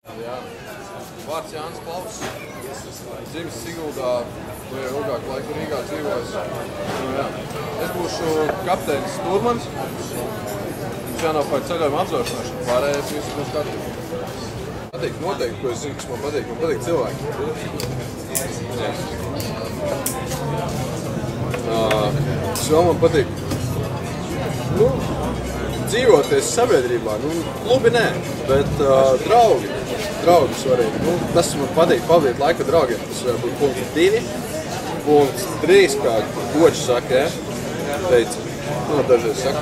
Jā. Vārds Jānis Plavs. Dzimis Siguldā, jau ilgāku laiku Rīgā dzīvojis. Es būšu kapteinis Stūrmans. Mums jānopērk ceļojuma apzvēršanāšana. Pārējais visu būs kārtībā. Patīk noteikti, ko es zinu, kas man patīk. Man patīk cilvēki. Kas vēl man patīk? Dzīvoties sabiedrībā, klubi nē, bet draugi svarīgi. Tas man patīk, pavadīt laiku draugiem. Tas var būt punkts 2. Punkts 3, kā Gočs saka, ja? Teica. Dažreiz saka.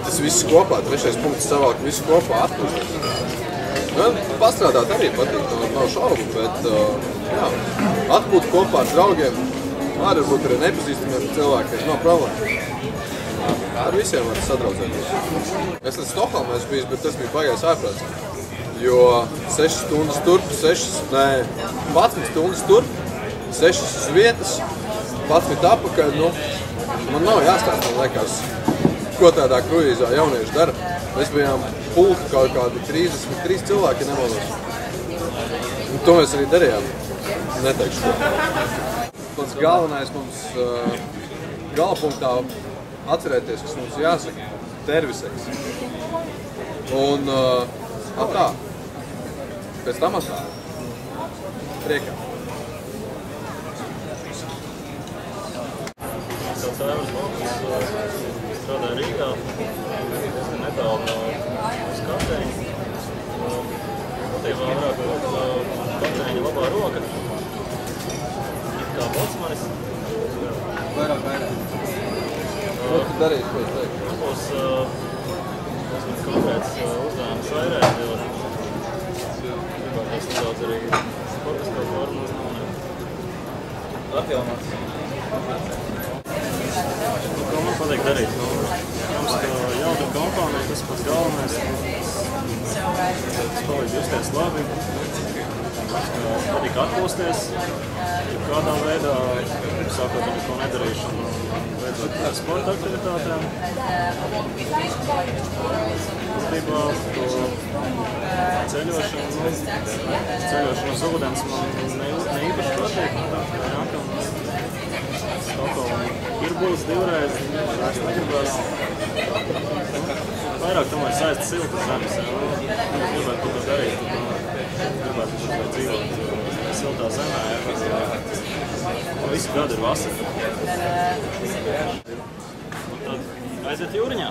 Tas viss kopā, 3. punkts savāk, visu kopā atpūsties. Pastrādāt arī patīk, nav šaubu, bet atpūt kopā ar draugiem. Varbūt arī nepazīstamiem cilvēkiem, nav problēma. Ar visiem var sadraudzēties. Es līdz Stokholmai esmu bijis, bet tas bija baigais ārprāts. Jo 6 stundas turp, 11 stundas turp, 6 uz vietas, 11 apakaļ. Man nav jāstāst, man liekas, ko tādā kruīzā jaunieši dara. Mēs bijām pulka kaut kādi 33 cilvēki, nemaldos. Un to mēs arī darījām. Neteikšu ko. Pats galvenais mums galpunktā atcerēties, kas mums jāsaka, terviseks. Un tā, pēc tam atā, priekā. Sauc Aivars Balkas, strādāju Rīgā, diezgan netālu no kapteiņa. Patiesībā varētu būt kapteiņa labā roka. Kā bocmanis. Vairāk. Ko tu darīsi pēc teikt? Mums būs konkrēts uzdevums vairēt, jo gribētos nedaudz arī sportisko formu uzmanīt. Atjaunāts. Ko man patīk darīt? Mums, ka jauka kompānija, tas pats galvenais. Tas palīdz justies labi. Patīk atpūsties. Kādā veidā, sākot ar ko nedarīšanu, beidzot ar sporta aktivitātēm. Būtībā to ceļošanu uz ūdens man neīpaši patīk. Stokholma ir būs divreiz, es negribās. Vairāk tomēr saista siltas zemes. Gribētu kaut ko darīt, gribētu dzīvot siltā zemē. Visu gadu ir vasara. Un tad aiziet jūriņā.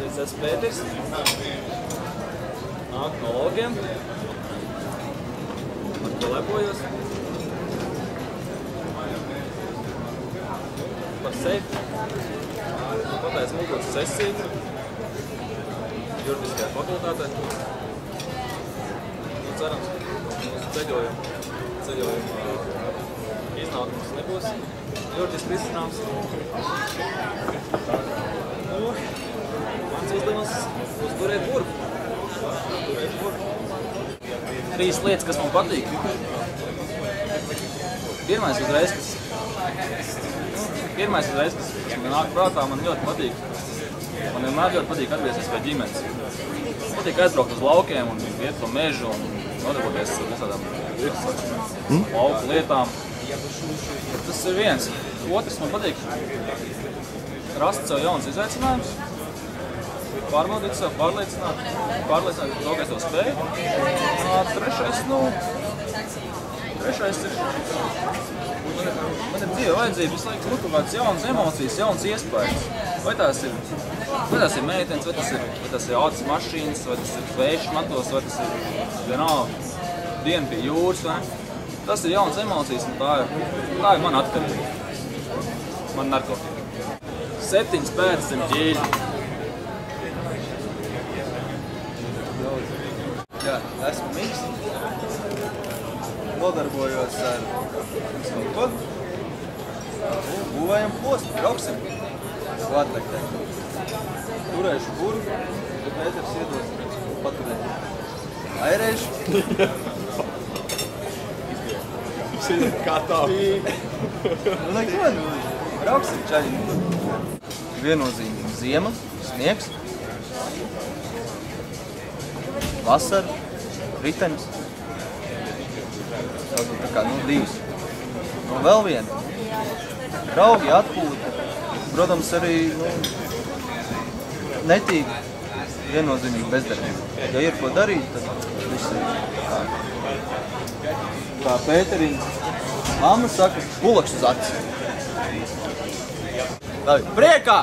Es esmu Pēters. Nāku no Logiem. Ar ko lepojos. Par sevi. Pateicu Mulkotas sesiju. Juridiskajā fakultātē. Cerams, mūsu ceļojuma iznākums nebūs juridiski risināms. Mans uzdevums būs turēt burbu. 3 lietas, kas man patīk. Pirmais uzreiz, kas man nāk prātā, man ļoti patīk. Man vienmēr ļoti patīk atgriezties pie ģimenes. Patīk aizbraukt uz laukiem un iet pa mežu un nodarboties ar visādām lauku lietām. Tas ir viens. Otrs man patīk rast sev jauns izaicinājums, pārbaudīt sev, pārliecināt to, ka es to spēju. Trešais ir man ir dzīve vajadzība visu laiku kaut kādas jaunas emocijas, jaunas iespējas. Vai tās ir meitenes, vai tas ir autas mašīnas, vai tas ir vējš matos, vai tas ir vienalga diena pie jūras. Tas ir jaunas emocijas, un tā ir mana atkarība. Man narkotika. 7 pēdas zem ķīļa. Jā, esmu Miks. Nodarbojos ar ko? Būvējam postu, brauksim. Vārtaktē. Turēšu buru, tad Pēters iedos paturēt. Airēšu. Kā tā? Neko, Brauksim, čaļi. Viennozīmīgi ziema, sniegs, vasara, ritenis. Varbūt tā kā, divas. Un vēl viena. Draugi, atpūta. Protams, arī, netīgi viennozīmīgi bezdarbība. Ja ir ko darīt, tad viss ir kā Pēterīna. Mamma saka, kulaks uz acis. Labi, priekā!